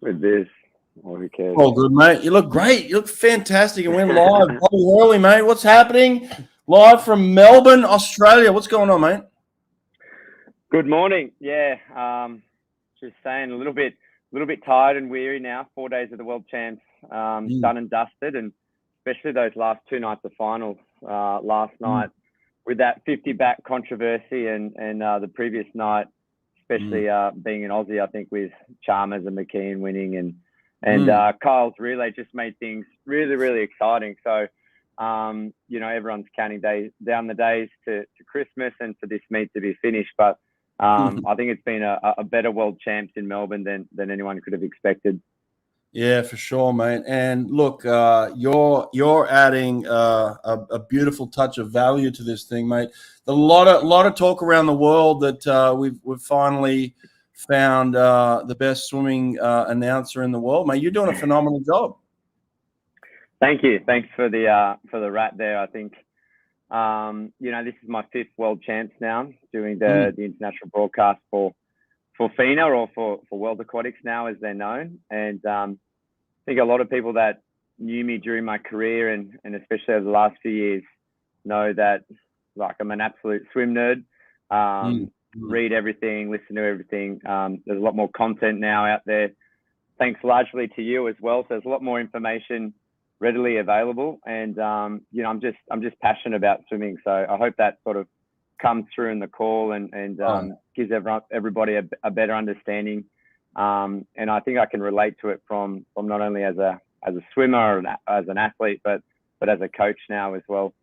with this. Or who cares? Oh, good, mate. You look great. You look fantastic. And we're live. Bobby Hurley, mate. What's happening? Live from Melbourne, Australia. What's going on, mate? Good morning. Yeah, just saying, a little bit tired and weary now. 4 days of the World Champs, done and dusted, and especially those last two nights of finals. Last night with that 50 back controversy, and the previous night, especially being an Aussie, I think with Chalmers and McKeon winning, and Kyle's relay just made things really, really exciting. So, everyone's counting down the days to Christmas and for this meet to be finished. But I think it's been a better World Champs in Melbourne than anyone could have expected. Yeah, for sure, mate. And look, you're adding a beautiful touch of value to this thing, mate. A lot of talk around the world that we've finally found the best swimming announcer in the world, mate. You're doing a phenomenal job. Thank you. Thanks for the rat there. I think this is my 5th World Champs now, doing the international broadcast for FINA, or for World Aquatics now, as they're known. And I think a lot of people that knew me during my career and especially over the last few years know that, like, I'm an absolute swim nerd. Read everything, listen to everything. There's a lot more content now out there, thanks largely to you as well. So there's a lot more information readily available, and I'm just passionate about swimming. So I hope that sort of comes through in the call and gives everybody a better understanding. And I think I can relate to it from not only as a swimmer or as an athlete, but as a coach now as well.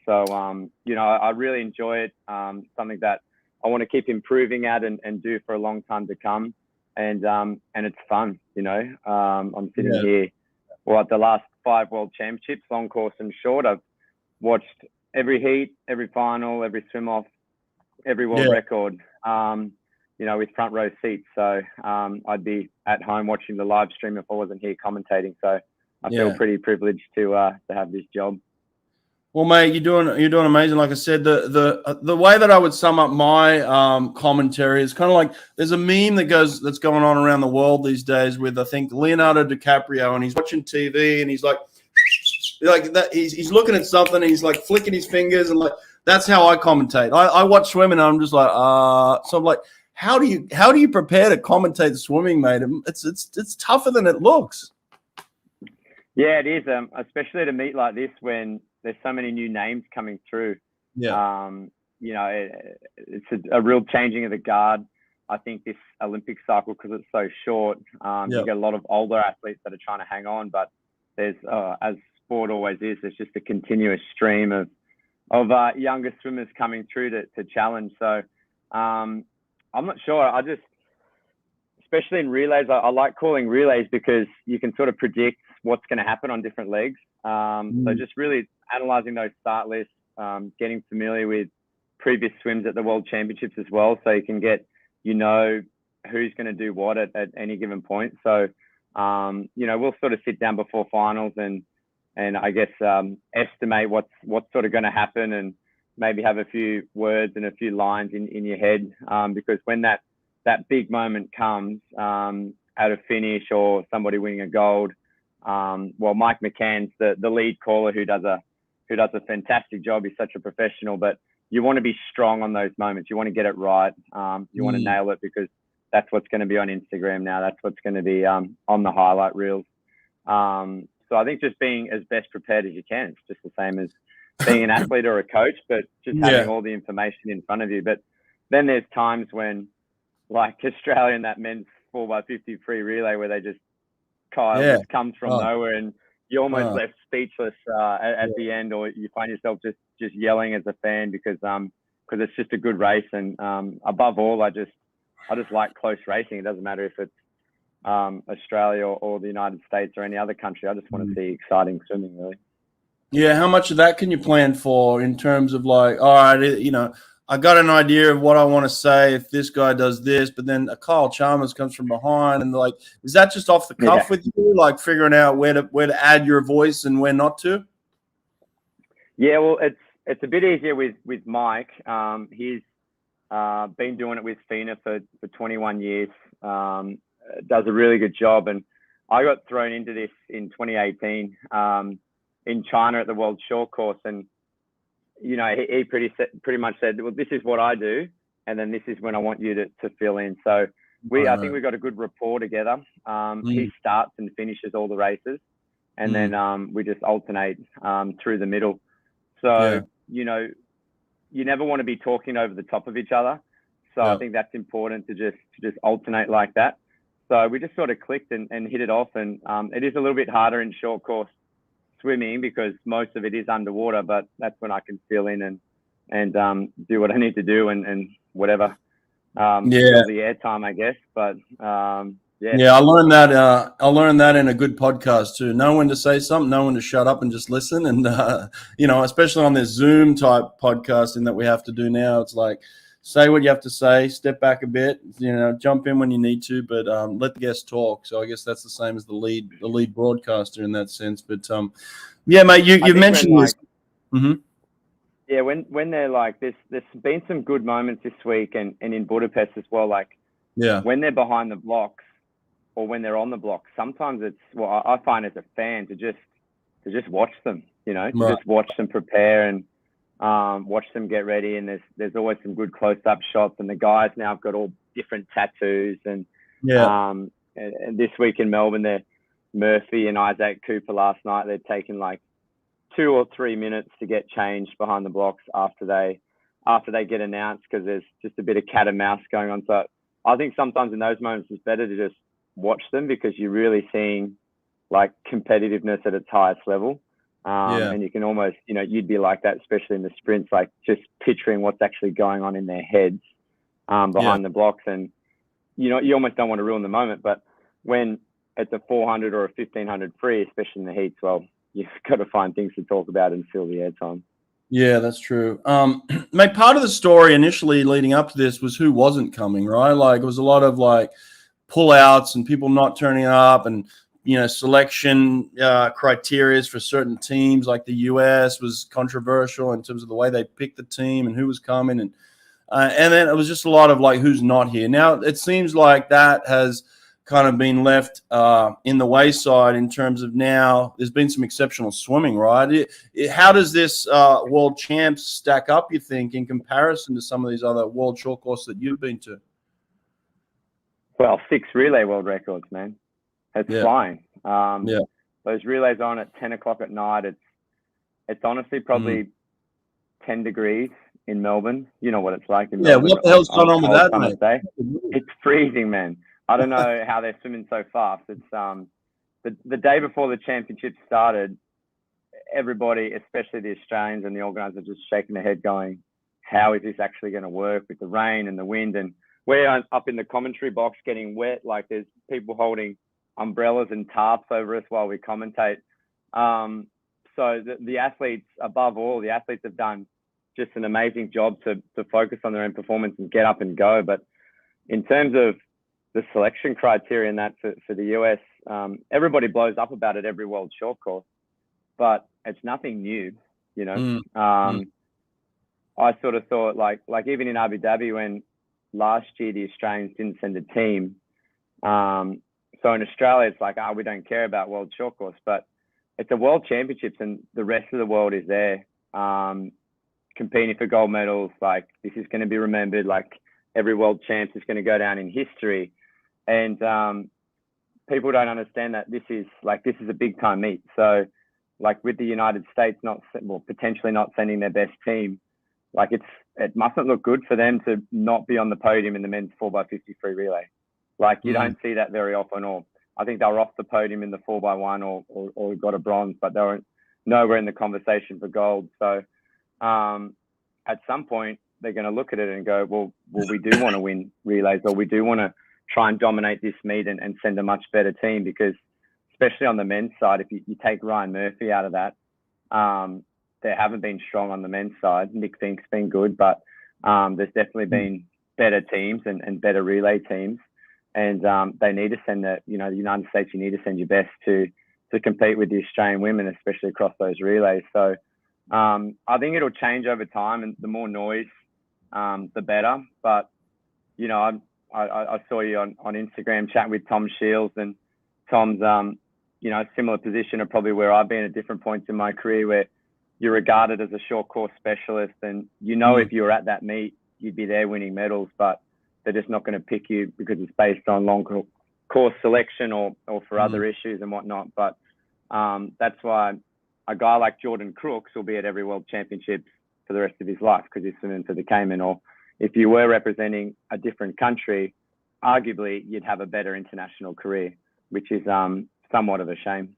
So I really enjoy it. Something that I want to keep improving at and do for a long time to come. And it's fun, I'm sitting here. Well, at the last 5 World Championships, long course and short, I've watched every heat, every final, every swim off, every world record, with front row seats. So I'd be at home watching the live stream if I wasn't here commentating. So I feel pretty privileged to have this job. Well, mate, you're doing amazing. Like I said, the way that I would sum up my commentary is kind of like, there's a meme that's going on around the world these days with, I think, Leonardo DiCaprio, and he's watching TV and he's like that. He's looking at something and he's like flicking his fingers, and like, that's how I commentate. I watch swimming and I'm just like, so I'm like, how do you prepare to commentate swimming, mate? It's tougher than it looks. Yeah, it is. Especially at a meet like this when there's so many new names coming through. Yeah. It's a real changing of the guard. I think this Olympic cycle, because it's so short, you get a lot of older athletes that are trying to hang on, but there's, as sport always is, there's just a continuous stream of younger swimmers coming through to challenge. So I'm not sure. Especially in relays, I like calling relays because you can sort of predict what's going to happen on different legs. So just really analysing those start lists, getting familiar with previous swims at the World Championships as well, so you can get, who's going to do what at any given point. So, we'll sort of sit down before finals and I guess estimate what's sort of going to happen, and maybe have a few words and a few lines in your head, because when that big moment comes at a finish or somebody winning a gold, Mike McCann's the lead caller who does a fantastic job. He's such a professional, but you want to be strong on those moments. You want to get it right. You want to nail it, because that's what's going to be on Instagram now. That's what's going to be on the highlight reels. So I think just being as best prepared as you can. It's just the same as being an athlete or a coach, but just having all the information in front of you. But then there's times when, like Australia in that men's 4x50 free relay, where they just just comes from nowhere, and you're almost left speechless at the end, or you find yourself just yelling as a fan because it's just a good race. And above all, I just like close racing. It doesn't matter if it's Australia or the United States or any other country. I just want to see exciting swimming, really. Yeah, how much of that can you plan for in terms of, like, all right, I got an idea of what I want to say if this guy does this, but then a Kyle Chalmers comes from behind, and like, is that just off the cuff with you, like figuring out where to add your voice and where not to? Yeah, well, it's a bit easier with Mike. He's been doing it with FINA for 21 years. does a really good job. And I got thrown into this in 2018 in China at the World Short Course, and he pretty much said, well, this is what I do, and then this is when I want you to fill in. So I think we got a good rapport together. He starts and finishes all the races, and then we just alternate through the middle. So you never want to be talking over the top of each other. So I think that's important to just alternate like that. So we just sort of clicked and hit it off. And it is a little bit harder in short course swimming because most of it is underwater, but that's when I can fill in and do what I need to do and whatever. Fill the air time, I guess. But I learned that. I learned that in a good podcast too. Know when to say something, know when to shut up and just listen. And especially on this Zoom type podcasting that we have to do now, it's like say what you have to say, step back a bit, jump in when you need to, but let the guests talk. So I guess that's the same as the lead broadcaster in that sense. But mate, you mentioned this. Yeah, when they're like this, there's been some good moments this week and in Budapest as well. Like when they're behind the blocks or when they're on the block, sometimes I find as a fan to just watch them, just watch them prepare and watch them get ready. And there's always some good close-up shots. And the guys now have got all different tattoos. And this week in Melbourne, they're Murphy and Isaac Cooper last night. They're taking like 2 or 3 minutes to get changed behind the blocks after they get announced because there's just a bit of cat and mouse going on. So I think sometimes in those moments it's better to just watch them because you're really seeing like competitiveness at its highest level. And you can almost, you'd be like that, especially in the sprints, like just picturing what's actually going on in their heads behind the blocks. And, you almost don't want to ruin the moment. But when it's a 400 or a 1500 free, especially in the heats, well, you've got to find things to talk about and fill the air time. Yeah, that's true. Mate, part of the story initially leading up to this was who wasn't coming, right? Like it was a lot of like pullouts and people not turning up and, selection criteria for certain teams like the US was controversial in terms of the way they picked the team and who was coming. And then it was just a lot of like who's not here. Now, it seems like that has kind of been left in the wayside in terms of now there's been some exceptional swimming, right? How does this world champs stack up, you think, in comparison to some of these other world short courses that you've been to? Well, 6 relay world records, man. It's flying. Those relays are on at 10 o'clock at night. It's honestly probably 10 degrees in Melbourne. You know what it's like in Melbourne. What the hell's going on with that, mate? It's freezing, man. I don't know how they're swimming so fast. It's the day before the championship started, everybody, especially the Australians and the organisers, just shaking their head going, how is this actually going to work with the rain and the wind? And we're up in the commentary box getting wet. Like there's people holding umbrellas and tarps over us while we commentate. So the athletes, above all, the athletes have done just an amazing job to focus on their own performance and get up and go. But in terms of the selection criteria and that for the US, everybody blows up about it every world short course, but it's nothing new, I sort of thought like even in Abu Dhabi when last year the Australians didn't send a team. So in Australia, it's like, we don't care about world short course, but it's a world championships and the rest of the world is there competing for gold medals. Like this is going to be remembered. Like every world champs is going to go down in history. And people don't understand that this is a big time meet. So like with the United States potentially not sending their best team, like it mustn't look good for them to not be on the podium in the men's 4x50 free relay. Like you don't see that very often. Or I think they were off the podium in the 4x1 or got a bronze, but they were nowhere in the conversation for gold. So at some point they're going to look at it and go, well, we do want to win relays, or we do want to try and dominate this meet and send a much better team, because especially on the men's side, if you take Ryan Murphy out of that, they haven't been strong on the men's side. Nick Fink's been good, but there's definitely been better teams and better relay teams. And they need to send the United States, you need to send your best to compete with the Australian women, especially across those relays. So I think it'll change over time, and the more noise, the better. But, I saw you on Instagram chatting with Tom Shields, and Tom's, similar position of probably where I've been at different points in my career, where you're regarded as a short course specialist, and if you were at that meet, you'd be there winning medals, but they're just not going to pick you because it's based on long course selection or for other issues and whatnot. But that's why a guy like Jordan Crooks will be at every World Championships for the rest of his life, because he's swimming for the Cayman. Or if you were representing a different country, arguably you'd have a better international career, which is somewhat of a shame.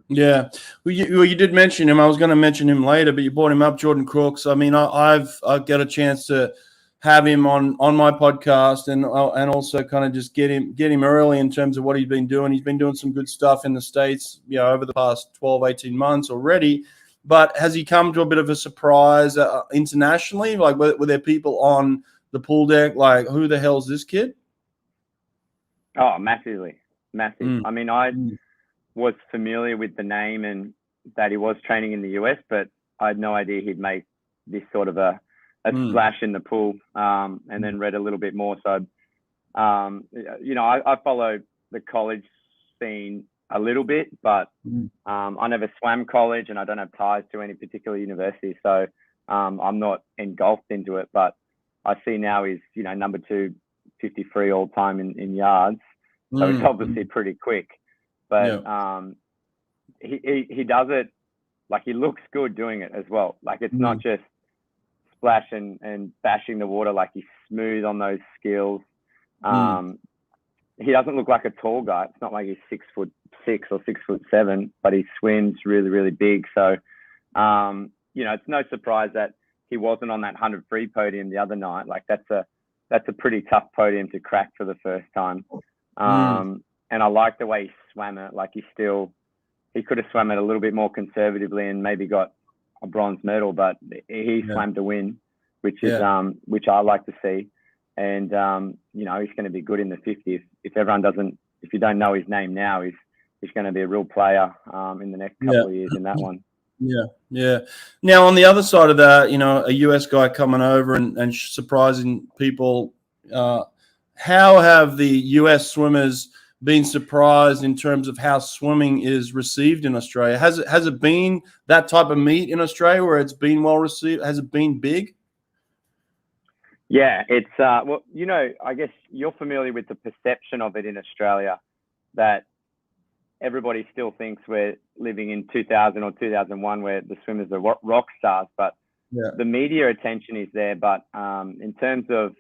Yeah, well, you did mention him. I was going to mention him later, but you brought him up, Jordan Crooks. I mean, I've got a chance to have him on my podcast, and also kind of just get him early in terms of what he's been doing. He's been doing some good stuff in the States, over the past 12, 18 months already. But has he come to a bit of a surprise internationally? Like, were there people on the pool deck like, who the hell's this kid? Oh, massive. I mean, I was familiar with the name and that he was training in the US, but I had no idea he'd make this sort of a splash in the pool, and then read a little bit more. So, I follow the college scene a little bit, but I never swam college, and I don't have ties to any particular university. So I'm not engulfed into it, but I see now he's, number 253 all time in yards. So it's obviously pretty quick, but he does it, like, he looks good doing it as well. Like, it's not just splash and bashing the water. Like, he's smooth on those skills. He doesn't look like a tall guy. It's not like he's 6'6" or 6'7", but he swims really, really big. So, it's no surprise that he wasn't on that 100 free podium the other night. Like, that's a pretty tough podium to crack for the first time. And I like the way he swam it. Like, he could have swam it a little bit more conservatively and maybe got a bronze medal, but he swam to win, which is which I like to see. And he's going to be good in the 50. If you don't know his name now, he's going to be a real player in the next couple of years in that one. Yeah. Now, on the other side of that, a US guy coming over and surprising people, how have the US swimmers been surprised in terms of how swimming is received in Australia? Has it been that type of meet in Australia where it's been well received? Has it been big? Yeah, it's I guess you're familiar with the perception of it in Australia, that everybody still thinks we're living in 2000 or 2001 where the swimmers are rock stars, but the media attention is there. But in terms of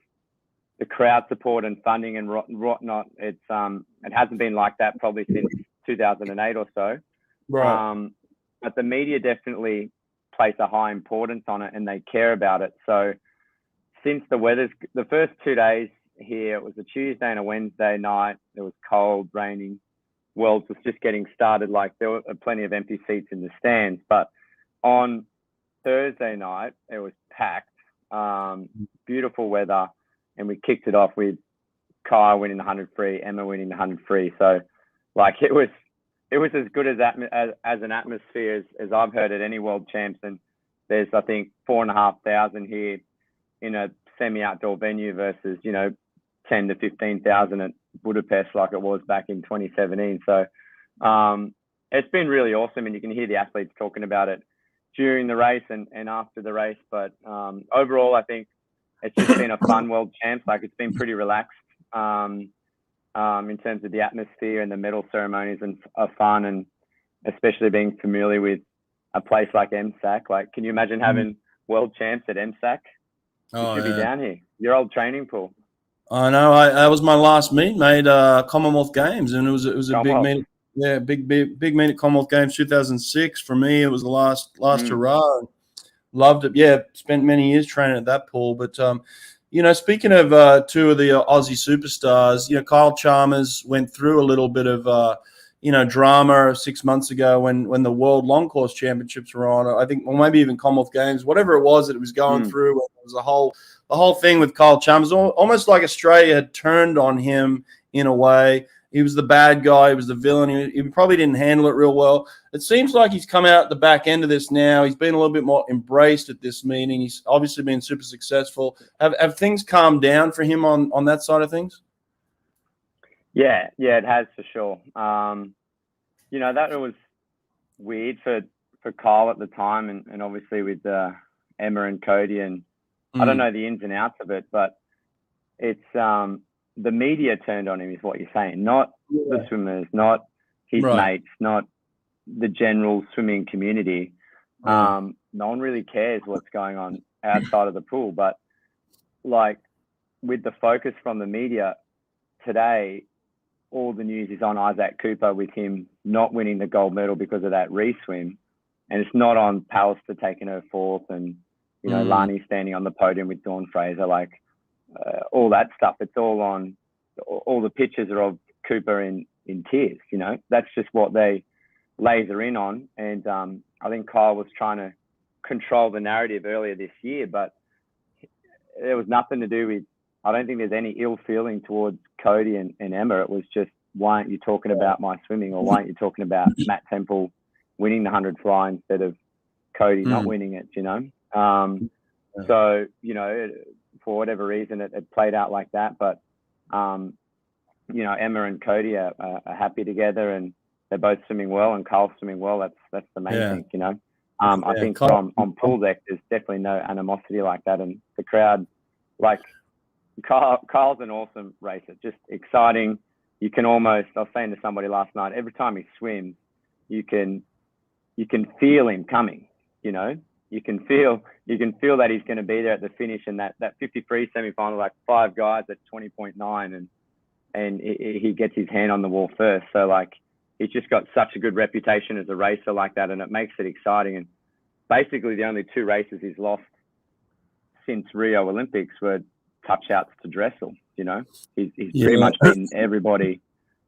the crowd support and funding and whatnot, it hasn't been like that probably since 2008 or so. Right. But the media definitely place a high importance on it, and they care about it. So since the first 2 days here, it was a Tuesday and a Wednesday night. It was cold, raining. Worlds was just getting started. Like, there were plenty of empty seats in the stands. But on Thursday night, it was packed. Beautiful weather. And we kicked it off with Kyle winning the 100 free, Emma winning the 100 free. So, like, it was as good as an atmosphere as I've heard at any World Champs. And there's, I think, 4,500 here in a semi-outdoor venue versus 10 to 15,000 at Budapest, like it was back in 2017. So it's been really awesome, and you can hear the athletes talking about it during the race and after the race. But overall, I think it's just been a fun World Champs. Like, it's been pretty relaxed in terms of the atmosphere, and the medal ceremonies and are fun, and especially being familiar with a place like MSAC. Like, can you imagine having World Champs at MSAC? You should be down here. Your old training pool. I know. That was my last meet, mate. Commonwealth Games, and it was a big meet. Yeah, big meet at Commonwealth Games 2006. For me, it was the last hurrah. Loved it. Yeah, spent many years training at that pool. But speaking of two of the Aussie superstars, Kyle Chalmers went through a little bit of drama 6 months ago when the World Long Course Championships were on. I think, or maybe even Commonwealth Games, whatever it was that it was going through. It was the whole thing with Kyle Chalmers, almost like Australia had turned on him in a way. He was the bad guy. He was the villain. He probably didn't handle it real well. It seems like he's come out the back end of this now. He's been a little bit more embraced at this meeting. He's obviously been super successful. Have things calmed down for him on that side of things? Yeah, it has for sure. You know, that was weird for Kyle at the time, and obviously with Emma and Cody, and I don't know the ins and outs of it, but it's the media turned on him, is what you're saying, not the swimmers, not his mates, not the general swimming community. No one really cares what's going on outside of the pool, but like with the focus from the media today, all the news is on Isaac Cooper with him not winning the gold medal because of that re-swim. And it's not on Pallister taking her fourth and, you know, Lani standing on the podium with Dawn Fraser, like all that stuff. It's all on, all the pictures are of Cooper in tears, you know. That's just what they laser in on. And I think Kyle was trying to control the narrative earlier this year, but there was nothing to do with, I don't think there's any ill feeling towards Cody and Emma. It was just, why aren't you talking about my swimming, or why aren't you talking about Matt Temple winning the 100 fly instead of Cody not winning it, you know? So, you know, for whatever reason, it played out like that. But, you know, Emma and Cody are happy together, and they're both swimming well, and Kyle's swimming well. That's the main thing, you know? I think on pool deck, there's definitely no animosity like that. And the crowd, like, Kyle's an awesome racer, just exciting. You can almost, I was saying to somebody last night, every time he swims, you can feel him coming, you know. You can feel that he's going to be there at the finish, and that 53 semi-final, like 5 guys at 20.9, and he gets his hand on the wall first. So like, he's just got such a good reputation as a racer like that, and it makes it exciting. And basically the only 2 races he's lost since Rio Olympics were touch-outs to Dressel, you know. He's pretty much beaten everybody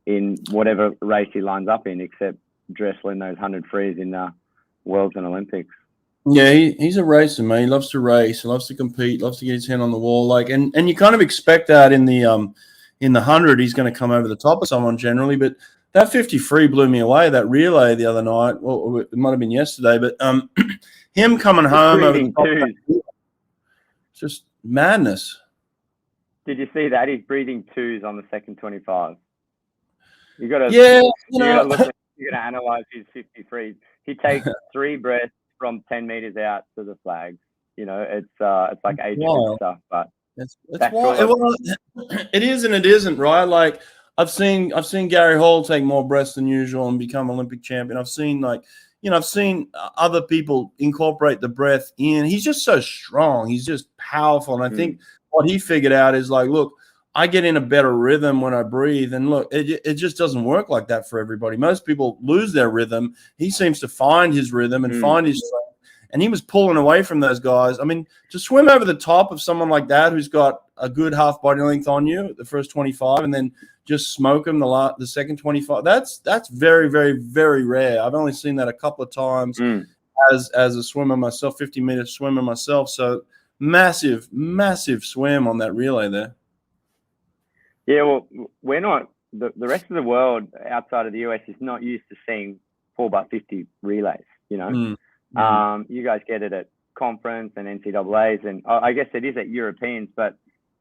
in whatever race he lines up in, except Dressel in those 100 frees in Worlds and Olympics. Yeah, he's a racer, man. He loves to race, he loves to compete, loves to get his hand on the wall. Like, and you kind of expect that in the 100, he's going to come over the top of someone generally. But that 53 blew me away. That relay the other night, well, it might have been yesterday, but him coming home over the top, just madness. Did you see that? He's breathing 2s on the second 25. You got to, you got to look. You're going to analyze his 53. He takes 3 breaths from 10 meters out to the flags. You know, it's like age stuff, but that's why it is and it isn't, right? Like I've seen Gary Hall take more breaths than usual and become Olympic champion. I've seen I've seen other people incorporate the breath in. He's just so strong. He's just powerful. And I think what he figured out is like, look, I get in a better rhythm when I breathe. And look, it just doesn't work like that for everybody. Most people lose their rhythm. He seems to find his rhythm and find his strength. And he was pulling away from those guys. I mean, to swim over the top of someone like that who's got a good half body length on you, the first 25, and then just smoke him the second 25, that's very, very, very rare. I've only seen that a couple of times as a swimmer myself, 50-meter swimmer myself. So massive, massive swim on that relay there. Yeah, well, we're not the rest of the world outside of the US is not used to seeing 4x50 relays. You know, you guys get it at conference and NCAAs, and I guess it is at Europeans, but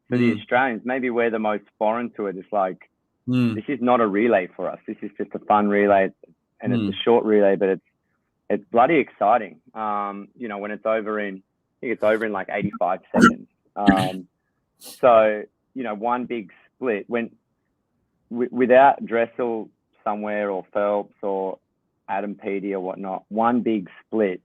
for the Australians, maybe we're the most foreign to it. It's like this is not a relay for us. This is just a fun relay, and it's a short relay, but it's bloody exciting. You know, when it's over in, I think it's over in like 85 seconds. So you know, one big split without Dressel somewhere or Phelps or Adam Peaty or whatnot, one big split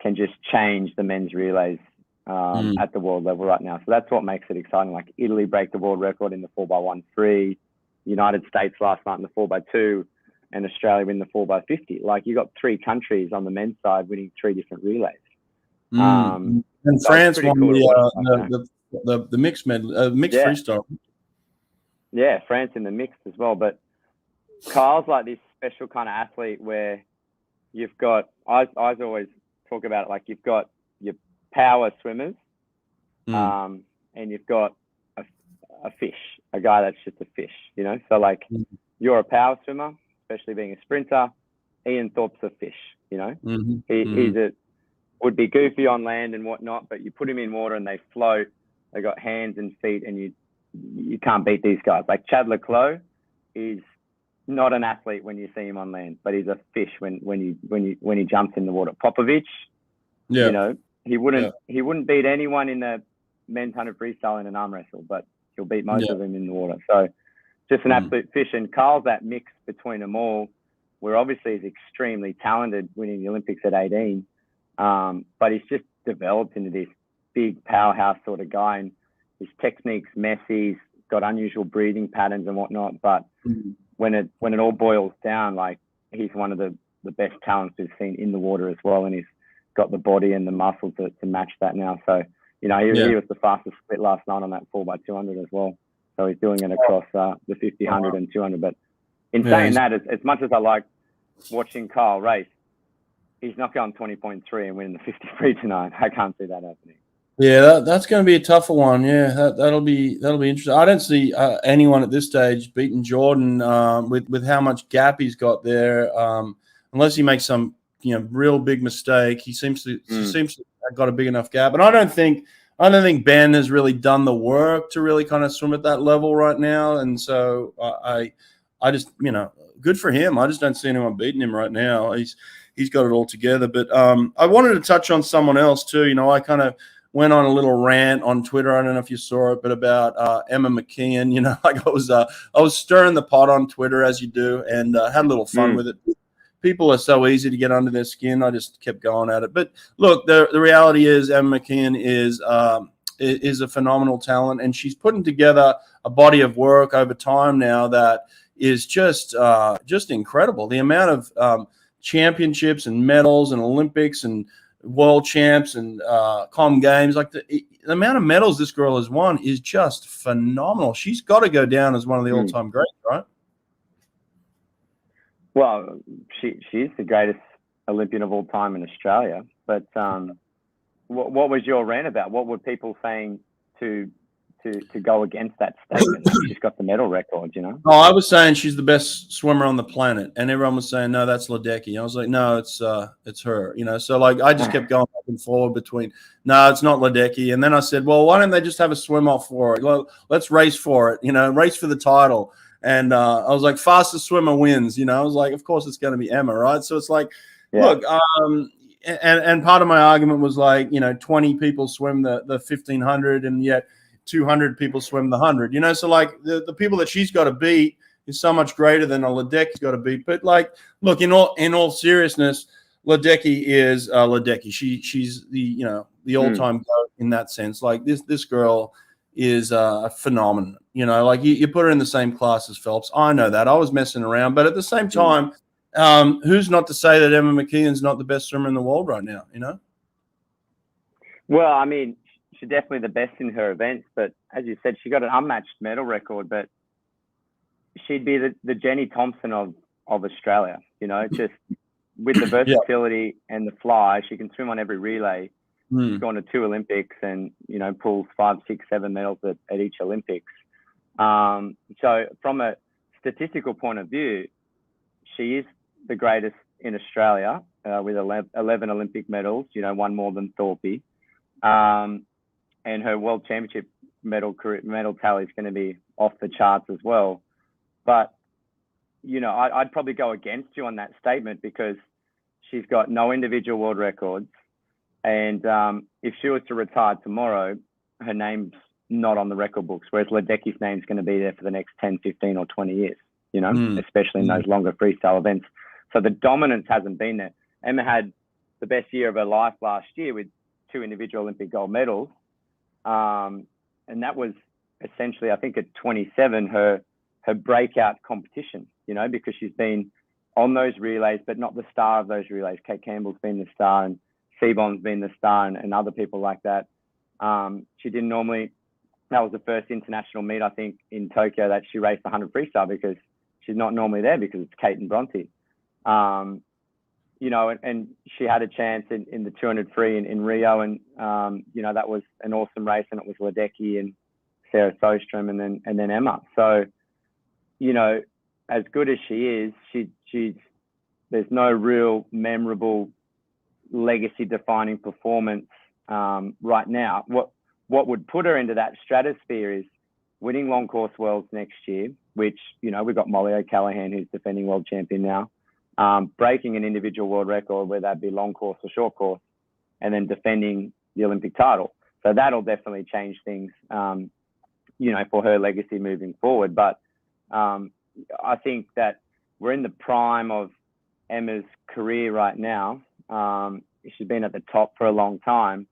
can just change the men's relays at the world level right now. So that's what makes it exciting. Like Italy break the world record in the 4x1 United States last night in the 4x2, and Australia win the 4x50. Like you got 3 countries on the men's side winning 3 different relays. And so France won cool the mixed freestyle. Yeah, France in the mixed as well. But Kyle's like this special kind of athlete where you've got, I always talk about it, like you've got your power swimmers and you've got a fish, a guy that's just a fish, you know? So like you're a power swimmer, especially being a sprinter. Ian Thorpe's a fish, you know? He's would be goofy on land and whatnot, but you put him in water and they float. They got hands and feet, and you can't beat these guys. Like Chad Clos, is not an athlete when you see him on land, but he's a fish when he jumps in the water. Popovich, you know, he wouldn't beat anyone in the men's 100 freestyle in an arm wrestle, but he'll beat most of them in the water. So just an absolute fish. And Carl's that mix between them all, where obviously he's extremely talented, winning the Olympics at 18, but he's just developed into this big powerhouse sort of guy, and his technique's messy. He's got unusual breathing patterns and whatnot, but when it all boils down, like, he's one of the best talents we've seen in the water as well, and he's got the body and the muscle to match that now. So, you know, he was the fastest split last night on that 4x200 as well. So he's doing it across the 50, 100 and 200. But in saying that, as much as I like watching Kyle race, he's not going 20.3 and winning the 53 tonight. I can't see that happening. Yeah, that's going to be a tougher one. Yeah, that'll be interesting. I don't see anyone at this stage beating Jordan with how much gap he's got there, unless he makes some real big mistake. He seems to have got a big enough gap, and I don't think Ben has really done the work to really kind of swim at that level right now. And so I just good for him. I just don't see anyone beating him right now. He's got it all together. But I wanted to touch on someone else too. I kind of went on a little rant on Twitter. I don't know if you saw it, but about Emma McKeon. Like I was stirring the pot on Twitter, as you do, and had a little fun with it. People are so easy to get under their skin. I just kept going at it. But look, the reality is Emma McKeon is a phenomenal talent, and she's putting together a body of work over time now that is just incredible. The amount of championships and medals and Olympics and world champs and Com Games, like the amount of medals this girl has won is just phenomenal. She's got to go down as one of the all-time greats, right? Well, she's the greatest Olympian of all time in Australia. But what was your rant about? What were people saying to go against that statement? Like, she's got the medal record, Oh, I was saying she's the best swimmer on the planet, and everyone was saying, no, that's Ledecky. I was like, no, it's her. So like I just kept going back and forward between, no, it's not Ledecky. And then I said, well, why don't they just have a swim off for it? Well, let's race for it, race for the title. And I was like, fastest swimmer wins. I was like, of course it's going to be Emma, right? So it's like, look, and part of my argument was like, 20 people swim the 1500, and yet 200 people swim the 100. So like the people that she's got to beat is so much greater than a Ledecky's got to beat. But like, look, in all seriousness, Ledecky is Ledecky. She's the all-time goat in that sense. Like this girl is a phenomenon. Like you put her in the same class as Phelps. I know that. I was messing around, but at the same time, who's not to say that Emma McKeon's not the best swimmer in the world right now? Well, I mean, she's definitely the best in her events, but as you said, she got an unmatched medal record. But she'd be the Jenny Thompson of Australia. Just with the versatility and the fly, she can swim on every relay. She's gone to 2 Olympics and pulls 5, 6, 7 medals at each Olympics. So from a statistical point of view, she is the greatest in Australia with 11 Olympic medals. One more than Thorpe. And her World Championship medal tally is going to be off the charts as well. But I'd probably go against you on that statement, because she's got no individual world records. And if she was to retire tomorrow, her name's not on the record books, whereas Ledecky's name's going to be there for the next 10, 15 or 20 years, especially in those longer freestyle events. So the dominance hasn't been there. Emma had the best year of her life last year with 2 individual Olympic gold medals. And that was essentially, I think at 27, her breakout competition, because she's been on those relays, but not the star of those relays. Kate Campbell's been the star, and Seabon's been the star, and other people like that. She didn't normally, that was the first international meet, I think, in Tokyo that she raced 100 freestyle, because she's not normally there, because it's Kate and Bronte. And she had a chance in the 200 free in Rio, and that was an awesome race, and it was Ledecky and Sarah Sostrom and then Emma. So, as good as she is, she's there's no real memorable legacy defining performance right now. What would put her into that stratosphere is winning long course worlds next year, which, you know, we've got Molly O'Callaghan, who's defending world champion now, breaking an individual world record, whether that be long course or short course, and then defending the Olympic title. So that'll definitely change things, you know, for her legacy moving forward. But I think that we're in the prime of Emma's career right now. She's been at the top for a long time.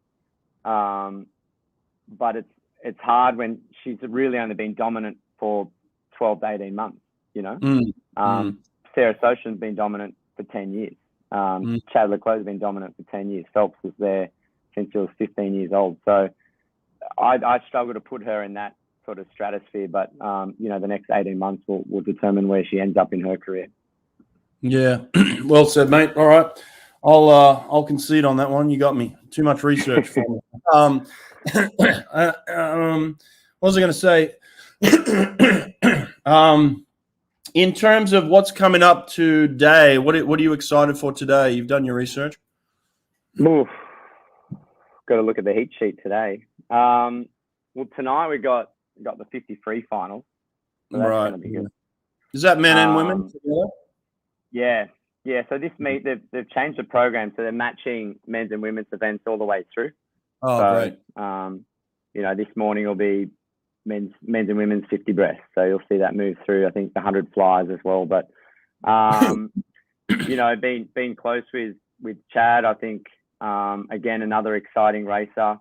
But it's hard when she's really only been dominant for 12 to 18 months, you know. Sarah Soshan's been dominant for 10 years. Chad Leclerc's been dominant for 10 years. Phelps was there since she was 15 years old. So I struggle to put her in that sort of stratosphere, but you know, the next 18 months will determine where she ends up in her career. Yeah, well said, mate. All right, I'll concede on that one. You got me. Too much research for me. What was I going to say? In terms of what's coming up today, what are you excited for today? You've done your research. Oof. Got to look at the heat sheet today. Well, tonight we got the 50 free finals. So that's going to be good. Is that men and women together? Yeah. So this meet they've changed the program, so they're matching men's and women's events all the way through. Oh, so, great. You know, this morning will be men's and women's 50 breast. So you'll see that move through. I think the 100 flies as well. But you know, being close with Chad, I think again another exciting racer.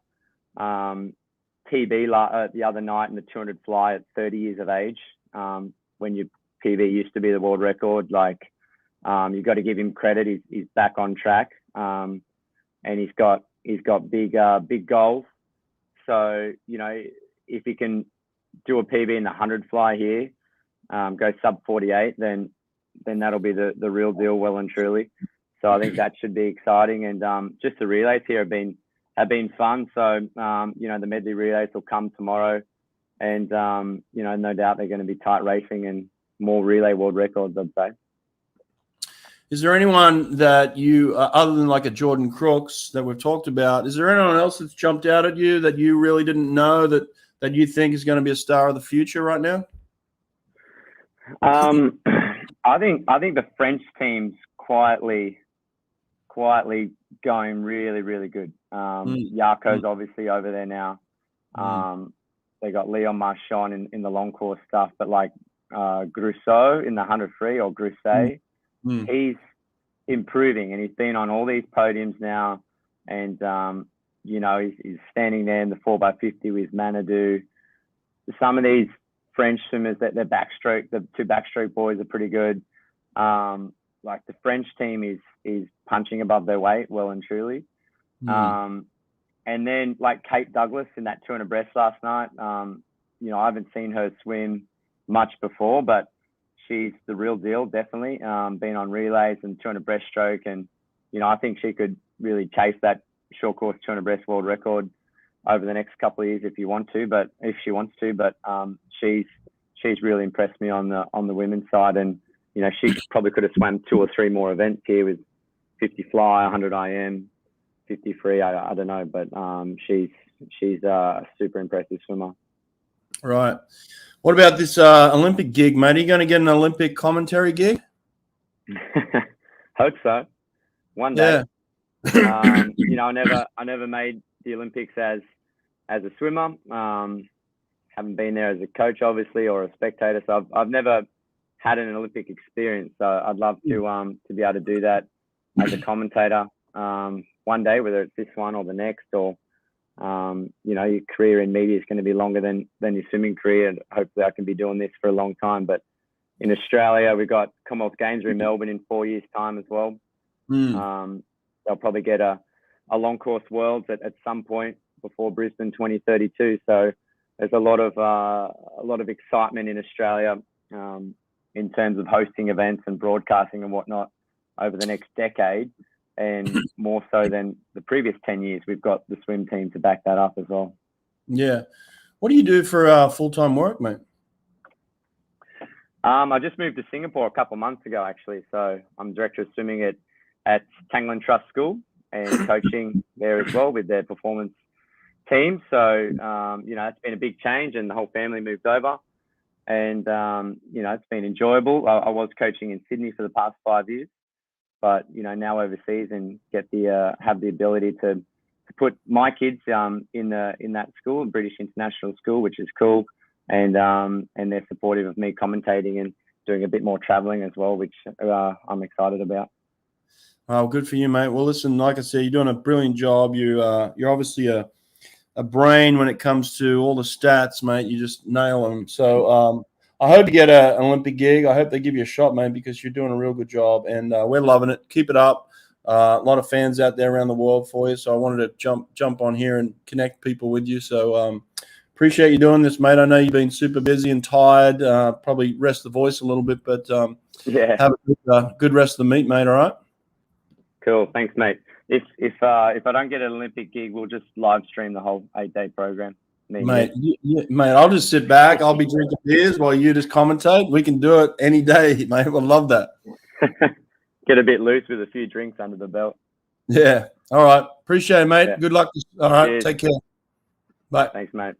PB the other night in the 200 fly at 30 years of age. When your PB used to be the world record, like you've got to give him credit. He's back on track, and he's got big goals. So you know, if he can do a PB in the 100 fly here, go sub 48, then that'll be the real deal, well and truly. So I think that should be exciting. And just the relays here have been fun. So you know, the medley relays will come tomorrow, and you know, no doubt they're going to be tight racing and more relay world records, I'd say. Is there anyone that you, other than like a Jordan Crooks that we've talked about, is there anyone else that's jumped out at you that you really didn't know that you think is going to be a star of the future right now? I think the French team's quietly going really, really good. Yarko's obviously over there now. They got Leon Marchand in the long course stuff, but like Grousseau in the 100 free, or Grousset, he's improving, and he's been on all these podiums now. And you know, he's standing there in the 4x50 with Manadou. Some of these French swimmers, that their backstroke, the two backstroke boys are pretty good. Like the French team is punching above their weight, well and truly. And then like Kate Douglas in that 200 breast last night. You know, I haven't seen her swim much before, but she's the real deal, definitely. Been on relays and 200 breaststroke, and you know, I think she could really chase that short course 200 breast world record over the next couple of years if she wants to. But she's really impressed me on the women's side, and you know, she probably could have swam 2 or 3 more events here with 50 fly, 100 IM, 50 free. I don't know, but she's a super impressive swimmer. Right. What about this Olympic gig, mate? Are you going to get an Olympic commentary gig? Hope so. One day. Yeah. You know, I never made the Olympics as a swimmer. Haven't been there as a coach, obviously, or a spectator. So I've never had an Olympic experience. So I'd love to be able to do that as a commentator one day, whether it's this one or the next, or you know, your career in media is going to be longer than your swimming career, and hopefully I can be doing this for a long time. But in Australia, we've got Commonwealth Games in Melbourne in 4 years' time as well. They'll probably get a long course worlds at some point before Brisbane 2032. So there's a lot of excitement in Australia in terms of hosting events and broadcasting and whatnot over the next decade. And more so than the previous 10 years, we've got the swim team to back that up as well. Yeah. What do you do for full-time work, mate? I just moved to Singapore a couple of months ago, actually. So I'm director of swimming at Tanglan Trust School and coaching there as well with their performance team. So, you know, it's been a big change, and the whole family moved over. and it's been enjoyable. I was coaching in Sydney for the past 5 years, but now overseas, and get the have the ability to put my kids in that school, British International School, which is cool, and they're supportive of me commentating and doing a bit more traveling as well, which I'm excited about. Oh, good for you, mate. Well, listen, like I said, you're doing a brilliant job. You're obviously a brain when it comes to all the stats, mate. You just nail them. So I hope you get an Olympic gig. I hope they give you a shot, mate, because you're doing a real good job, and we're loving it. Keep it up. A lot of fans out there around the world for you, so I wanted to jump on here and connect people with you. So appreciate you doing this, mate. I know you've been super busy and tired. Probably rest the voice a little bit, but have a good rest of the meet, mate. All right. Cool. Thanks, mate. If I don't get an Olympic gig, we'll just live stream the whole 8-day program. Mate, I'll just sit back. I'll be drinking beers while you just commentate. We can do it any day, mate. We'll love that. Get a bit loose with a few drinks under the belt. Yeah. All right. Appreciate it, mate. Yeah. Good luck. All right. Cheers. Take care. Bye. Thanks, mate.